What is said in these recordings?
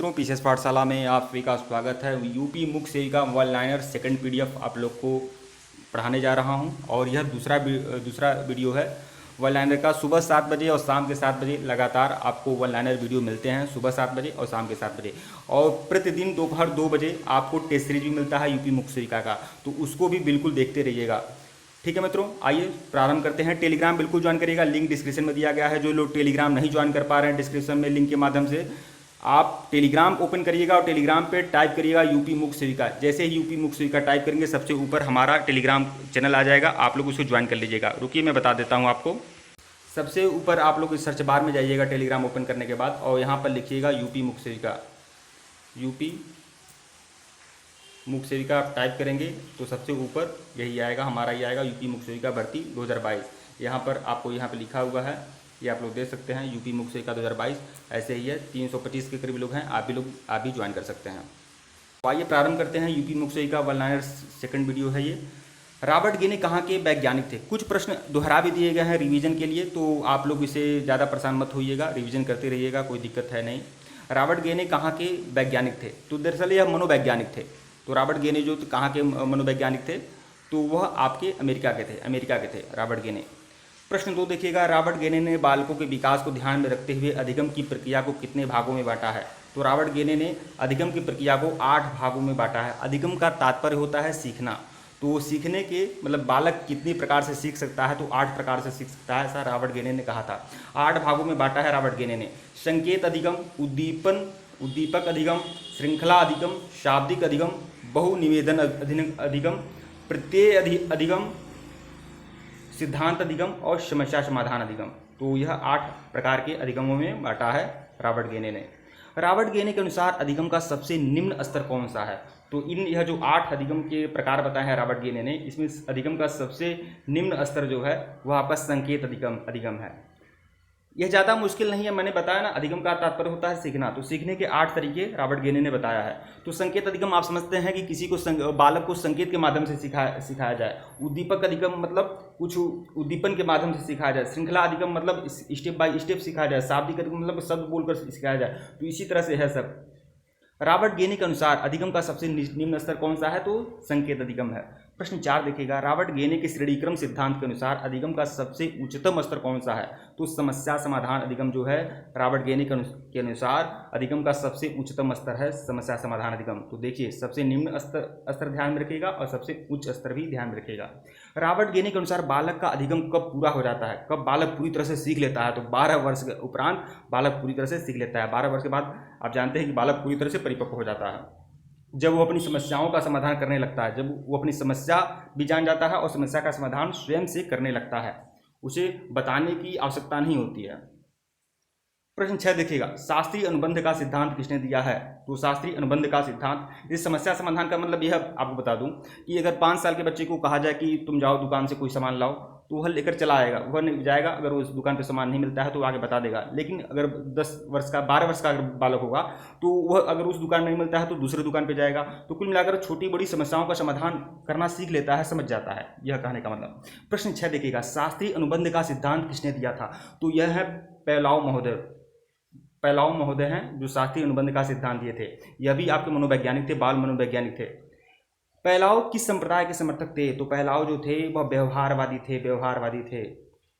मित्रों, पीसीएस पाठशाला में आप सभी का स्वागत है। यूपी मुख्य सेविका वन लाइनर सेकंड पीडीएफ आप लोग को पढ़ाने जा रहा हूं और यह दूसरा वीडियो है वन लाइनर का। सुबह 7 बजे और शाम के 7 बजे लगातार आपको वन लाइनर वीडियो मिलते हैं, सुबह 7 बजे और शाम के 7 बजे। और प्रतिदिन दोपहर 2 बजे आपको टेस्ट सीरीज भी मिलता है यूपी मुख्य सेविका का, तो उसको भी बिल्कुल देखते रहिएगा। ठीक है मित्रों, आइए प्रारंभ करते हैं। टेलीग्राम बिल्कुल ज्वाइन करिएगा, लिंक डिस्क्रिप्शन में दिया गया है। जो लोग टेलीग्राम नहीं ज्वाइन कर पा रहे हैं, डिस्क्रिप्शन में लिंक के माध्यम से आप टेलीग्राम ओपन करिएगा और टेलीग्राम पे टाइप करिएगा यूपी मुख्य सेविका। जैसे ही यूपी मुख्य सेविका टाइप करेंगे सबसे ऊपर हमारा टेलीग्राम चैनल आ जाएगा, आप लोग उसको ज्वाइन कर लीजिएगा। रुकिए मैं बता देता हूँ आपको। सबसे ऊपर आप लोग इस सर्च बार में जाइएगा टेलीग्राम ओपन करने के बाद और यहाँ पर लिखिएगा यूपी मुख्य सेविका। यूपी मुख्य सेविका आप टाइप करेंगे तो सबसे ऊपर यही आएगा, हमारा ही आएगा यूपी मुख्य सेविका भर्ती 2022। यहाँ पर आपको यहाँ पे लिखा हुआ है, ये आप लोग देख सकते हैं यूपी मुख्य सेविका 2022। ऐसे ही है, 325 के करीब लोग हैं, आप भी ज्वाइन कर सकते हैं। तो आइए प्रारंभ करते हैं। यूपी मुख्य सेविका वन लाइनर सेकंड वीडियो है ये। रॉबर्ट गेने कहाँ के वैज्ञानिक थे? कुछ प्रश्न दोहरा भी दिए गए हैं रिवीजन के लिए, तो आप लोग इसे ज़्यादा परेशान मत होइएगा, रिवीजन करते रहिएगा, कोई दिक्कत है नहीं। रॉबर्ट गेने कहाँ के वैज्ञानिक थे? तो दरअसल यह मनोवैज्ञानिक थे। तो रॉबर्ट गेने जो कहाँ के मनोवैज्ञानिक थे, तो वह आपके अमेरिका के थे रॉबर्ट गेने। प्रश्न 2 देखिएगा, रॉबर्ट गेने ने बालकों के विकास को ध्यान में रखते हुए अधिगम की प्रक्रिया को कितने भागों में बांटा है? तो रॉबर्ट गेने ने अधिगम की प्रक्रिया को 8 भागों में बांटा है। अधिगम का तात्पर्य होता है सीखना, तो सीखने के मतलब बालक कितनी प्रकार से सीख सकता है, तो 8 प्रकार से सीख सकता है, ऐसा रॉबर्ट गेने ने कहा था। 8 भागों में बांटा है रॉबर्ट गेने ने। संकेत अधिगम, उद्दीपक अधिगम, श्रृंखला अधिगम, शाब्दिक अधिगम, बहुनिवेदन अधिगम, प्रत्यय अधिगम, सिद्धांत अधिगम और समस्या समाधान अधिगम। तो यह 8 प्रकार के अधिगमों में बांटा है रॉबर्ट गेने ने। रॉबर्ट गेने के अनुसार अधिगम का सबसे निम्न स्तर कौन सा है? तो यह जो 8 अधिगम के प्रकार बताए हैं रॉबर्ट गेने ने, इसमें अधिगम का सबसे निम्न स्तर जो है वह आपका संकेत अधिगम है। यह ज़्यादा मुश्किल नहीं है, मैंने बताया ना, अधिगम का तात्पर्य होता है सीखना, तो सीखने के 8 तरीके रॉबर्ट गेने ने बताया है। तो संकेत अधिगम आप समझते हैं कि किसी को बालक को संकेत के माध्यम से सिखाया जाए। उद्दीपक अधिगम मतलब कुछ उद्दीपन के माध्यम से सिखाया जाए। श्रृंखला अधिगम मतलब स्टेप बाय स्टेप सिखाया जाए। शाब्दिक अधिगम मतलब शब्द बोलकर सिखाया जाए। तो इसी तरह से है सब। रॉबर्ट गेने के अनुसार अधिगम का सबसे निम्न स्तर कौन सा है? तो संकेत अधिगम है। प्रश्न 4 देखिएगा, रॉबर्ट गेने के श्रेणीक्रम सिद्धांत के अनुसार अधिगम का सबसे उच्चतम स्तर कौन सा है? तो समस्या समाधान अधिगम जो है रॉबर्ट गेने के अनुसार अधिगम का सबसे उच्चतम स्तर है समस्या समाधान अधिगम। तो देखिए, सबसे निम्न स्तर ध्यान में रखिएगा और सबसे उच्च स्तर भी ध्यान में रखिएगा। रॉबर्ट गेने के अनुसार बालक का अधिगम कब पूरा हो जाता है? कब बालक पूरी तरह से सीख लेता है? तो 12 वर्ष के उपरांत बालक पूरी तरह से सीख लेता है। 12 वर्ष के बाद आप जानते हैं कि बालक पूरी तरह से परिपक्व हो जाता है, जब वो अपनी समस्याओं का समाधान करने लगता है, जब वो अपनी समस्या भी जान जाता है और समस्या का समाधान स्वयं से करने लगता है, उसे बताने की आवश्यकता नहीं होती है। प्रश्न 6 देखिएगा, शास्त्रीय अनुबंध का सिद्धांत किसने दिया है? तो शास्त्रीय अनुबंध का सिद्धांत, इस समस्या समाधान का मतलब यह आपको बता दूं कि अगर 5 साल के बच्चे को कहा जाए कि तुम जाओ दुकान से कोई सामान लाओ, तो वह लेकर चला आएगा, वह नहीं जाएगा। अगर उस दुकान पे सामान नहीं मिलता है तो आगे बता देगा। लेकिन अगर 12 वर्ष का अगर बालक होगा तो वह अगर उस दुकान में नहीं मिलता है तो दूसरे दुकान पे जाएगा। तो कुल मिलाकर छोटी बड़ी समस्याओं का समाधान करना सीख लेता है, समझ जाता है, यह कहने का मतलब। प्रश्न 6 देखिएगा, शास्त्रीय अनुबंध का सिद्धांत किसने दिया था? तो यह है पेलाउ महोदय हैं, जो शास्त्रीय अनुबंध का सिद्धांत दिए थे। यह भी आपके मनोवैज्ञानिक थे, बाल मनोवैज्ञानिक थे। पेलाउ किस संप्रदाय के समर्थक थे? तो पेलाउ जो थे वह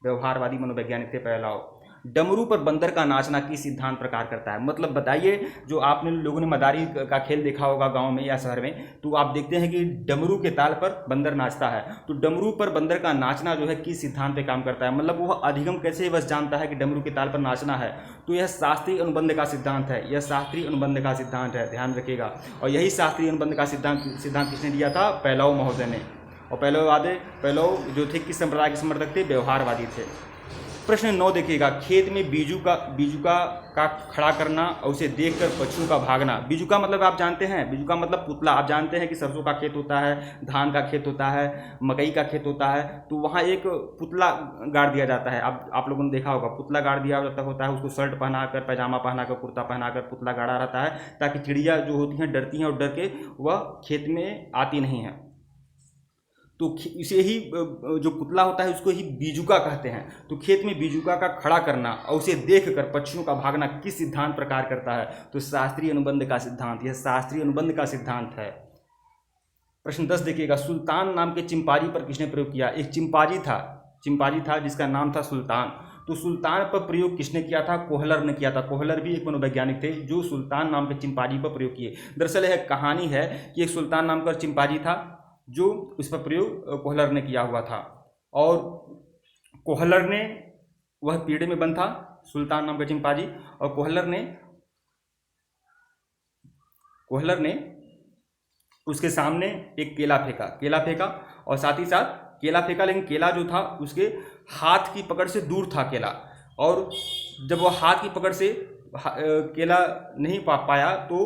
व्यवहारवादी मनोवैज्ञानिक थे पेलाउ। डमरू पर बंदर का नाचना किस सिद्धांत प्रकार करता है? मतलब बताइए, जो आपने लोगों ने मदारी का खेल देखा होगा गांव में या शहर में, तो आप देखते हैं कि डमरू के ताल पर बंदर नाचता है। तो डमरू पर बंदर का नाचना जो है किस सिद्धांत पे काम करता है? मतलब वह अधिगम कैसे बस जानता है कि डमरू के ताल पर नाचना है? तो यह शास्त्रीय अनुबंध का सिद्धांत है, यह शास्त्रीय अनुबंध का सिद्धांत है, ध्यान रखिएगा। और यही शास्त्रीय अनुबंध का सिद्धांत किसने दिया था? पेलाउ महोदय ने। और पेलाउ जो थे किस संप्रदाय के समर्थक थे? व्यवहारवादी थे। प्रश्न 9 देखिएगा, खेत में बीजुका का खड़ा करना और उसे देखकर पशुओं का भागना। बीजुका मतलब आप जानते हैं, बीजुका मतलब पुतला। आप जानते हैं कि सरसों का खेत होता है, धान का खेत होता है, मकई का खेत होता है, तो वहाँ एक पुतला गाड़ दिया जाता है। आप लोगों ने देखा होगा, पुतला गाड़ दिया होता है, उसको शर्ट पहनाकर, पैजामा पहनाकर, कुर्ता पहनाकर पुतला गाड़ा रहता है, ताकि चिड़िया जो होती हैं डरती हैं और डर के वह खेत में आती नहीं हैं। तो इसे ही जो पुतला होता है उसको ही बीजुका कहते हैं। तो खेत में बीजुका का खड़ा करना और उसे देखकर पक्षियों का भागना किस सिद्धांत प्रकार करता है? तो शास्त्रीय अनुबंध का सिद्धांत। यह शास्त्रीय अनुबंध का सिद्धांत है। प्रश्न 10 देखिएगा, सुल्तान नाम के चिंपांजी पर किसने प्रयोग किया? एक चिंपांजी था जिसका नाम था सुल्तान। तो सुल्तान पर प्रयोग किसने किया था? कोहलर ने किया था। कोहलर भी एक मनोवैज्ञानिक थे जो सुल्तान नाम के चिंपांजी पर प्रयोग किए। दरअसल यह कहानी है कि एक सुल्तान नाम का चिंपांजी था जो उस पर प्रयोग कोहलर ने किया हुआ था, और कोहलर ने, वह पीढ़े में बंद था सुल्तान नाम का चिंपांजी, और कोहलर ने उसके सामने एक केला फेंका और साथ ही साथ केला फेंका, लेकिन केला जो था उसके हाथ की पकड़ से दूर था केला, और जब वह हाथ की पकड़ से केला नहीं पाया तो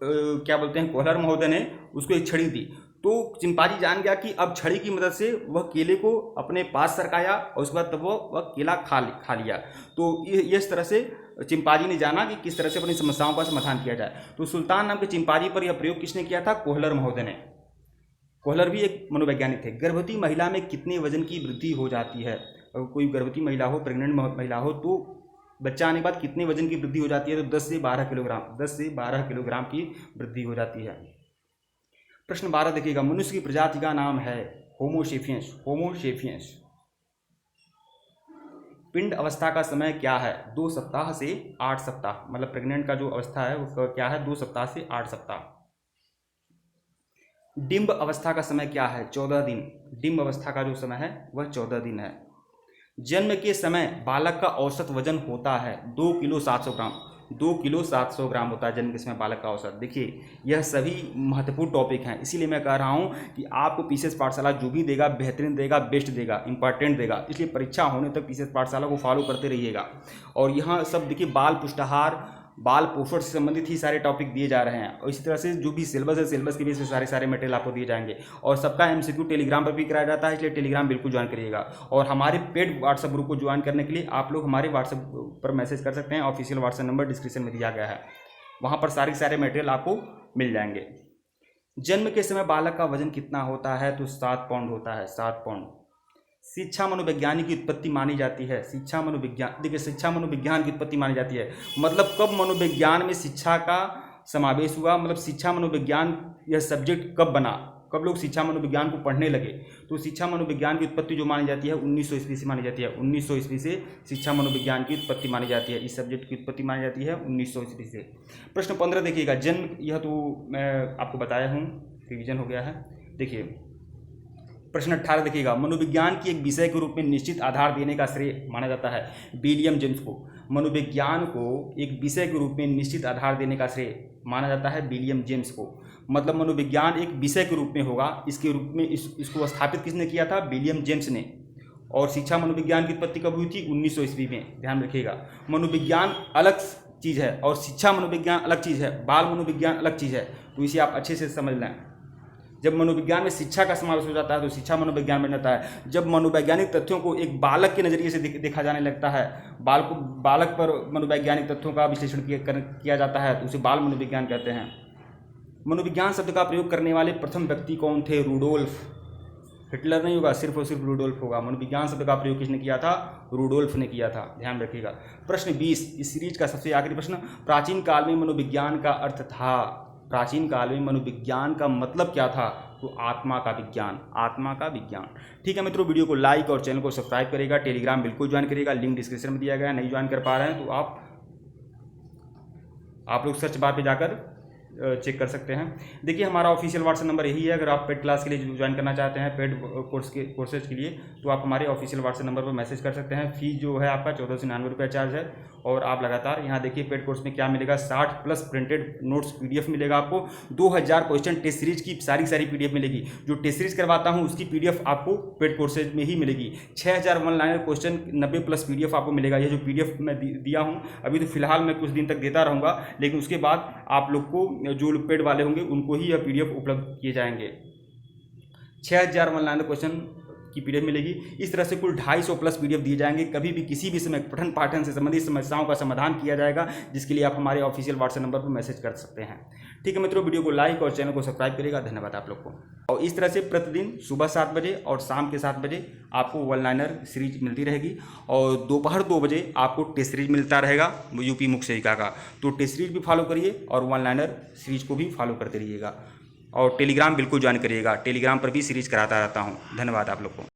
क्या बोलते हैं, कोहलर महोदय ने उसको एक छड़ी दी। तो चिंपांजी जान गया कि अब छड़ी की मदद से वह केले को अपने पास सरकाया और उसके बाद तब वह केला खा लिया। तो इस तरह से चिंपांजी ने जाना कि किस तरह से अपनी समस्याओं का समाधान किया जाए। तो सुल्तान नाम के चिंपांजी पर यह प्रयोग किसने किया था? कोहलर महोदय ने। कोहलर भी एक मनोवैज्ञानिक थे। गर्भवती महिला में कितने वजन की वृद्धि हो जाती है? अगर कोई गर्भवती महिला हो, प्रेग्नेंट महिला हो, तो बच्चा आने के बाद कितने वजन की वृद्धि हो जाती है? तो 10 से 12 किलोग्राम की वृद्धि हो जाती है। प्रश्न 12 देखिएगा, मनुष्य की प्रजाति का नाम है होमोसेपियंस। पिंड अवस्था का समय क्या है? 2 सप्ताह से 8 सप्ताह। मतलब प्रेग्नेंट का जो अवस्था है उसका क्या है? 2 सप्ताह से 8 सप्ताह। डिंब अवस्था का समय क्या है? 14 दिन। डिंब अवस्था का जो समय है वह 14 दिन है। जन्म के समय बालक का औसत वजन होता है 2 किलो 700 ग्राम। 2 किलो 700 ग्राम होता है जन्म के समय बालक का औसत। देखिए यह सभी महत्वपूर्ण टॉपिक हैं, इसीलिए मैं कह रहा हूँ कि आपको पीसीएस पाठशाला जो भी देगा बेहतरीन देगा, बेस्ट देगा, इंपॉर्टेंट देगा। इसलिए परीक्षा होने तक पीसीएस पाठशाला को फॉलो करते रहिएगा। और यहाँ सब देखिए बाल पुष्टाहार, बाल पोषण से संबंधित ही सारे टॉपिक दिए जा रहे हैं, और इसी तरह से जो भी सिलेबस है सिलेबस के बेस पे सारे मटेरियल आपको दिए जाएंगे। और सबका एमसीक्यू टेलीग्राम पर भी कराया जाता है, इसलिए टेलीग्राम बिल्कुल ज्वाइन करिएगा। और हमारे पेड व्हाट्सएप ग्रुप को ज्वाइन करने के लिए आप लोग हमारे व्हाट्सएप पर मैसेज कर सकते हैं। ऑफिशियल व्हाट्सएप नंबर डिस्क्रिप्शन में दिया गया है, वहाँ पर सारे मटेरियल आपको मिल जाएंगे। जन्म के समय बालक का वजन कितना होता है? तो 7 पाउंड होता है, 7 पाउंड। शिक्षा मनोविज्ञान की उत्पत्ति मानी जाती है। शिक्षा मनोविज्ञान की उत्पत्ति मानी जाती है, मतलब कब मनोविज्ञान में शिक्षा का समावेश हुआ, मतलब शिक्षा मनोविज्ञान यह सब्जेक्ट कब बना, कब लोग शिक्षा मनोविज्ञान को पढ़ने लगे। तो शिक्षा मनोविज्ञान की उत्पत्ति जो मानी जाती है 1900 ईस्वी से मानी जाती है। 1900 ईस्वी से शिक्षा मनोविज्ञान की उत्पत्ति मानी जाती है, इस सब्जेक्ट की उत्पत्ति मानी जाती है 1900 ईस्वी से। प्रश्न 15 देखिएगा, जन्म, यह तो मैं आपको बताया हूँ, रिविजन हो गया है। देखिए प्रश्न 18 देखिएगा, मनोविज्ञान की एक विषय के रूप में निश्चित आधार देने का श्रेय माना जाता है विलियम जेम्स को। मनोविज्ञान को एक विषय के रूप में निश्चित आधार देने का श्रेय माना जाता है विलियम जेम्स को। मतलब मनोविज्ञान एक विषय के रूप में होगा, इसके रूप में इसको स्थापित किसने किया था? विलियम जेम्स ने। और शिक्षा मनोविज्ञान की उत्पत्ति कब हुई थी? 1900 ईस्वी में। ध्यान रखिएगा, मनोविज्ञान अलग चीज़ है और शिक्षा मनोविज्ञान अलग चीज़ है, बाल मनोविज्ञान अलग चीज़ है। तो इसे आप अच्छे से समझ लें। जब मनोविज्ञान में शिक्षा का समावेश हो जाता है तो शिक्षा मनोविज्ञान बन जाता है। जब मनोवैज्ञानिक तथ्यों को एक बालक के नज़रिए से देखा जाने लगता है, बालक पर मनोवैज्ञानिक तथ्यों का विश्लेषण किया जाता है, तो उसे बाल मनोविज्ञान कहते हैं। मनोविज्ञान शब्द का प्रयोग करने वाले प्रथम व्यक्ति कौन थे? रूडोल्फ। हिटलर नहीं होगा, सिर्फ और सिर्फ रूडोल्फ होगा। मनोविज्ञान शब्द का प्रयोग किसने किया था? रूडोल्फ ने किया था, ध्यान रखिएगा। प्रश्न 20, इस सीरीज का सबसे आखिरी प्रश्न, प्राचीन काल में मनोविज्ञान का अर्थ था, प्राचीन काल में मनोविज्ञान का मतलब क्या था? तो आत्मा का विज्ञान, आत्मा का विज्ञान। ठीक है मित्रों, वीडियो को लाइक और चैनल को सब्सक्राइब करिएगा, टेलीग्राम बिल्कुल ज्वाइन करिएगा, लिंक डिस्क्रिप्शन में दिया गया है। नहीं ज्वाइन कर पा रहे हैं तो आप लोग सर्च बार पे जाकर चेक कर सकते हैं। देखिए हमारा ऑफिशियल व्हाट्सएप नंबर यही है। अगर आप पेड क्लास के लिए ज्वाइन करना चाहते हैं, पेड कोर्सेज के लिए, तो आप हमारे ऑफिशियल व्हाट्सएप नंबर पर मैसेज कर सकते हैं। फीस जो है आपका 1499 रुपये चार्ज है। और आप लगातार यहाँ देखिए पेड कोर्स में क्या मिलेगा, 60+ प्रिंटेड नोट्स PDF मिलेगा आपको। 2000 क्वेश्चन टेस्ट सीरीज की सारी PDF मिलेगी। जो टेस्ट सीरीज करवाता हूँ उसकी PDF आपको पेड कोर्सेज में ही मिलेगी। 6000 वन लाइनर क्वेश्चन 90+ PDF आपको मिलेगा। ये जो PDF मैं दिया हूँ अभी तो फिलहाल मैं कुछ दिन तक देता रहूँगा, लेकिन उसके बाद आप लोग को जो पेड वाले होंगे उनको ही यह PDF उपलब्ध किए जाएंगे। 6000 वन लाइनर क्वेश्चन की PDF मिलेगी। इस तरह से कुल 250 प्लस PDF दिए जाएंगे। कभी भी किसी भी समय पठन पाठन से संबंधित समस्याओं का समाधान किया जाएगा, जिसके लिए आप हमारे ऑफिशियल व्हाट्सएप नंबर पर मैसेज कर सकते हैं। ठीक है मित्रों, वीडियो को लाइक और चैनल को सब्सक्राइब करिएगा। धन्यवाद आप लोग को। और इस तरह से प्रतिदिन सुबह 7 बजे और शाम के 7 बजे आपको वन लाइनर सीरीज मिलती रहेगी और दोपहर 2 बजे आपको टेस्ट सीरीज मिलता रहेगा यूपी मुख्य सेविका का। तो टेस्ट सीरीज भी फॉलो करिए और वन लाइनर सीरीज को भी फॉलो करते रहिएगा। और टेलीग्राम बिल्कुल ज्वाइन करिएगा, टेलीग्राम पर भी सीरीज कराता रहता हूँ। धन्यवाद आप लोग को।